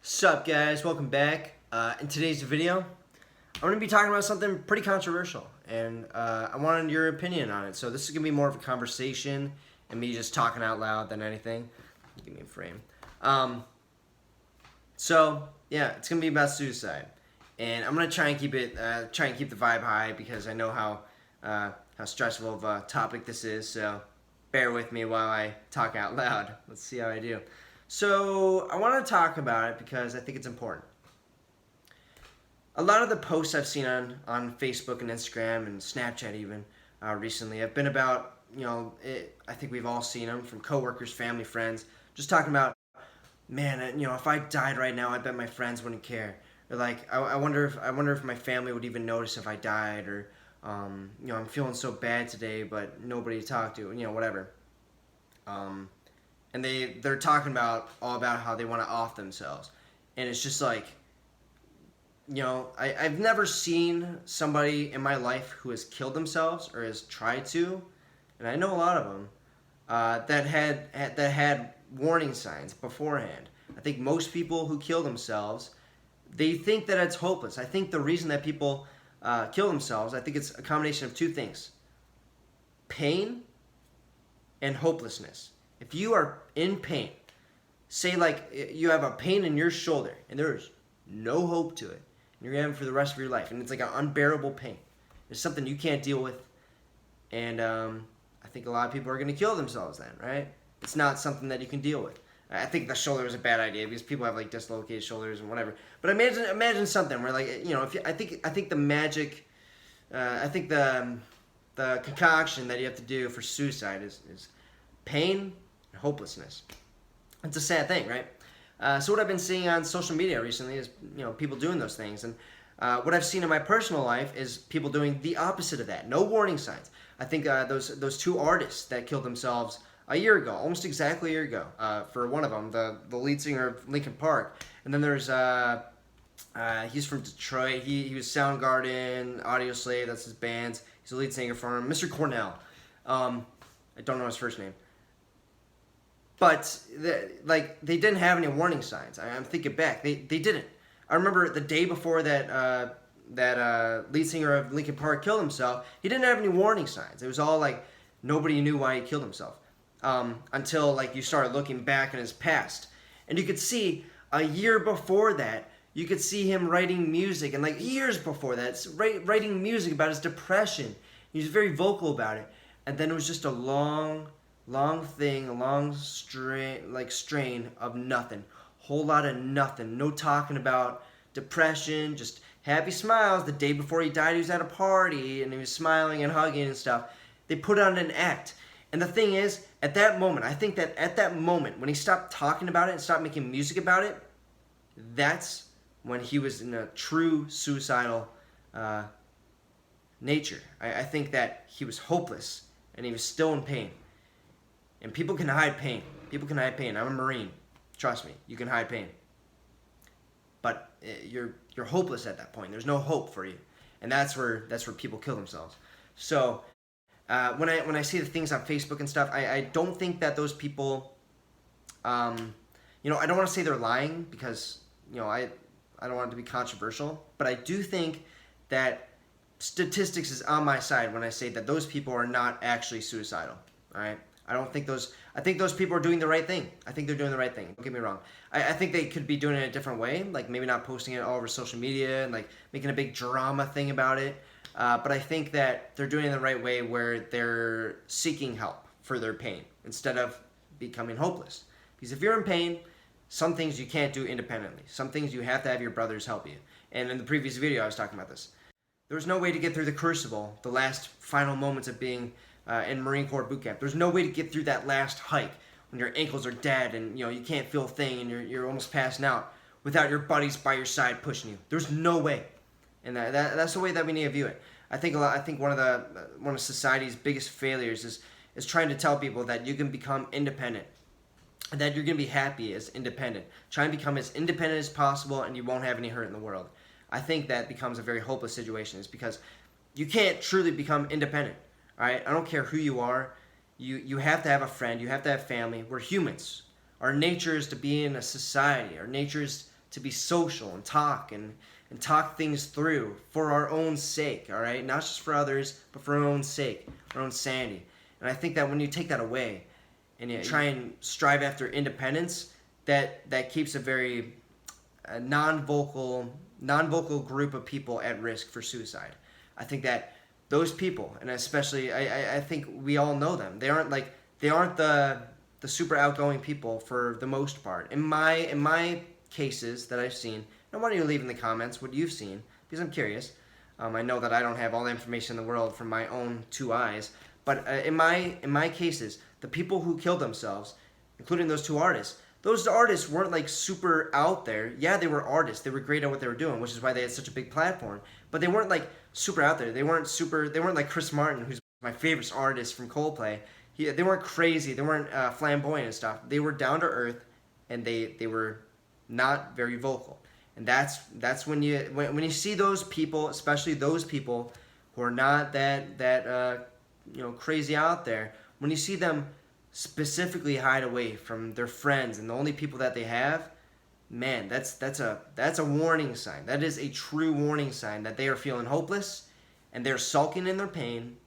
Sup guys, welcome back. In today's video, I'm going to be talking about something pretty controversial, and I wanted your opinion on it. So this is going to be more of a conversation and me just talking out loud than anything. Give me a frame. So yeah, it's going to be about suicide, and I'm going to try and keep it, keep the vibe high because I know how stressful of a topic this is. So bear with me while I talk out loud. Let's see how I do. So I want to talk about it because I think it's important. A lot of the posts I've seen on Facebook and Instagram and Snapchat even recently have been about, I think we've all seen them from coworkers, family, friends, just talking about, man, if I died right now, I bet my friends wouldn't care. Or like, I wonder if my family would even notice if I died, or I'm feeling so bad today, but nobody to talk to, whatever. And they're talking about all about how they want to off themselves, and it's just like, I've never seen somebody in my life who has killed themselves or has tried to, and I know a lot of them that had warning signs beforehand. I think most people who kill themselves, they think that it's hopeless. I think the reason that people kill themselves, I think it's a combination of two things: pain and hopelessness. If you are in pain, say like you have a pain in your shoulder and there's no hope to it, and you're having it for the rest of your life, and it's like an unbearable pain. It's something you can't deal with, and I think a lot of people are going to kill themselves then, right? It's not something that you can deal with. I think the shoulder is a bad idea because people have like dislocated shoulders and whatever. But imagine something where like I think the magic, I think the concoction that you have to do for suicide is pain and hopelessness. It's a sad thing, right? So what I've been seeing on social media recently is people doing those things, and what I've seen in my personal life is people doing the opposite of that. No warning signs. I think those two artists that killed themselves a year ago, almost exactly a year ago, for one of them, the lead singer of Linkin Park, and then there's he's from Detroit. He was Soundgarden, Audioslave, that's his band. He's the lead singer for him, Mr. Cornell. I don't know his first name. But they didn't have any warning signs. I'm thinking back, they didn't. I remember the day before that lead singer of Linkin Park killed himself. He didn't have any warning signs. It was all like nobody knew why he killed himself until like you started looking back in his past, and you could see a year before that. You could see him writing music, and like years before that, writing music about his depression. He was very vocal about it, and then it was just a long thing, a long strain of nothing. Whole lot of nothing. No talking about depression, just happy smiles. The day before he died, he was at a party, and he was smiling and hugging and stuff. They put on an act. And the thing is, at that moment, I think that at that moment, when he stopped talking about it and stopped making music about it, that's when he was in a true suicidal nature. I think that he was hopeless, and he was still in pain. And people can hide pain. People can hide pain. I'm a Marine. Trust me, you can hide pain. But you're hopeless at that point. There's no hope for you, and that's where people kill themselves. So when I see the things on Facebook and stuff, I don't think that those people, I don't want to say they're lying because I don't want it to be controversial, but I do think that statistics is on my side when I say that those people are not actually suicidal. All right. I think those people are doing the right thing. I think they're doing the right thing. Don't get me wrong. I think they could be doing it a different way, like maybe not posting it all over social media and like making a big drama thing about it. But I think that they're doing it the right way where they're seeking help for their pain instead of becoming hopeless. Because if you're in pain, some things you can't do independently. Some things you have to have your brothers help you. And in the previous video, I was talking about this. There was no way to get through the crucible, the last final moments of being in Marine Corps boot camp. There's no way to get through that last hike when your ankles are dead and you can't feel a thing and you're almost passing out without your buddies by your side pushing you. There's no way, and that's the way that we need to view it. I think one of society's biggest failures is trying to tell people that you can become independent, and that you're gonna be happy as independent. Try and become as independent as possible, and you won't have any hurt in the world. I think that becomes a very hopeless situation. Is because you can't truly become independent. All right, I don't care who you are. You have to have a friend. You have to have family. We're humans. Our nature is to be in a society. Our nature is to be social and talk things through for our own sake, all right? Not just for others, but for our own sake, our own sanity. And I think that when you take that away and you try and strive after independence, that keeps a very non-vocal group of people at risk for suicide. I think that those people, and especially I think we all know them. They aren't the super outgoing people for the most part. In my cases that I've seen, I want you to leave in the comments what you've seen because I'm curious. I know that I don't have all the information in the world from my own two eyes, but in my cases, the people who killed themselves, including those two artists, those artists weren't like super out there. Yeah, they were artists. They were great at what they were doing, which is why they had such a big platform. But they weren't like super out there. They weren't like Chris Martin, who's my favorite artist from Coldplay. They weren't crazy. They weren't flamboyant and stuff. They were down to earth, and they were not very vocal. And that's when you see those people, especially those people who are not that crazy out there. When you see them specifically hide away from their friends and the only people that they have, man, that's a warning sign. That is a true warning sign that they are feeling hopeless and they're sulking in their pain.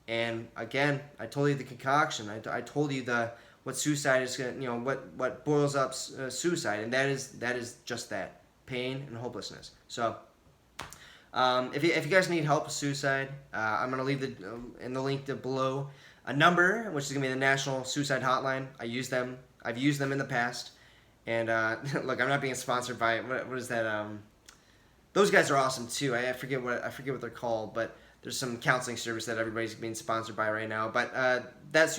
And again, I told you the concoction. I told you what suicide is gonna, what boils up suicide, and that is just that, pain and hopelessness. So if you guys need help with suicide, I'm gonna leave in the link below a number, which is gonna be the National Suicide Hotline. I've used them in the past, and look, I'm not being sponsored by what is that? Those guys are awesome too. I forget what they're called, but there's some counseling service that everybody's being sponsored by right now. But that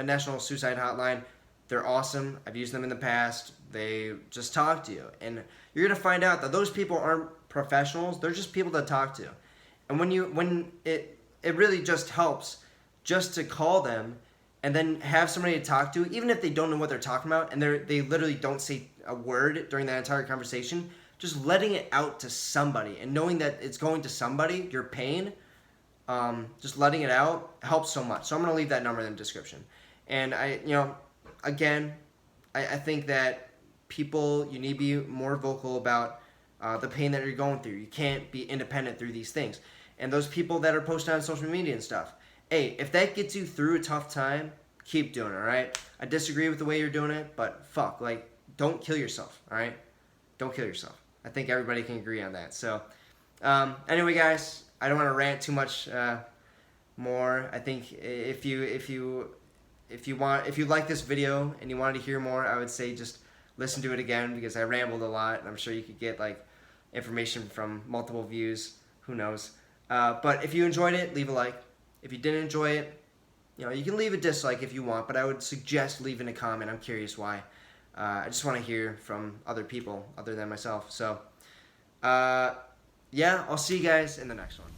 National Suicide Hotline, they're awesome. I've used them in the past. They just talk to you, and you're gonna find out that those people aren't professionals. They're just people to talk to, and when it really just helps just to call them and then have somebody to talk to, even if they don't know what they're talking about and they literally don't say a word during that entire conversation. Just letting it out to somebody and knowing that it's going to somebody, your pain, just letting it out helps so much. So I'm going to leave that number in the description. And I think that people, you need to be more vocal about the pain that you're going through. You can't be independent through these things. And those people that are posting on social media and stuff, hey, if that gets you through a tough time, keep doing it, all right? I disagree with the way you're doing it, but fuck, don't kill yourself, all right? Don't kill yourself. I think everybody can agree on that. So, anyway, guys, I don't want to rant too much more. I think if you like this video and you wanted to hear more, I would say just listen to it again because I rambled a lot, and I'm sure you could get information from multiple views. Who knows? But if you enjoyed it, leave a like. If you didn't enjoy it, you can leave a dislike if you want, but I would suggest leaving a comment. I'm curious why. I just want to hear from other people other than myself. So, yeah, I'll see you guys in the next one.